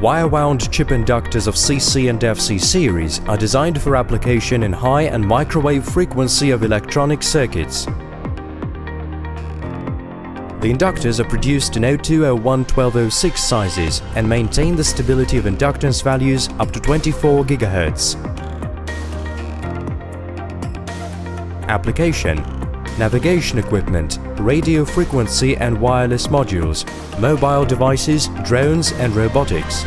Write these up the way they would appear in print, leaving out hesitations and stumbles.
Wire-wound chip inductors of CC and FC series are designed for application in high and microwave frequency of electronic circuits. The inductors are produced in 02, 01, 12, 06 sizes and maintain the stability of inductance values up to 24 GHz. Application: navigation equipment, radio frequency and wireless modules, mobile devices, drones and robotics.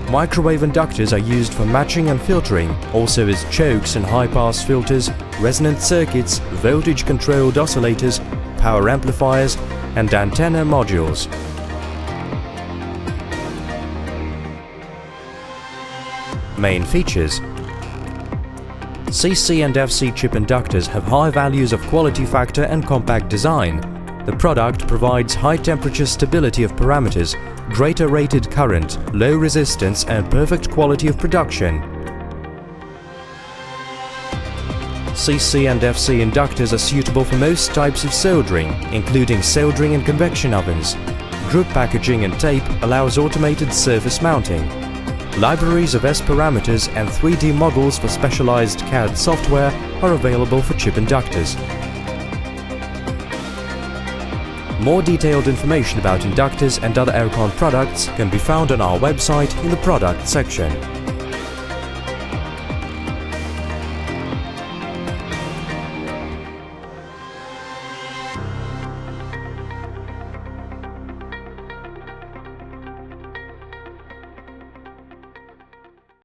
Microwave inductors are used for matching and filtering, also as chokes and high-pass filters, resonant circuits, voltage-controlled oscillators, power amplifiers and antenna modules. Main features: CC and FC chip inductors have high values of quality factor and compact design. The product provides high temperature stability of parameters, greater rated current, low resistance and perfect quality of production. CC and FC inductors are suitable for most types of soldering, including soldering and convection ovens. Group packaging and tape allows automated surface mounting. Libraries of S parameters and 3D models for specialized CAD software are available for chip inductors. More detailed information about inductors and other Erkon products can be found on our website in the product section.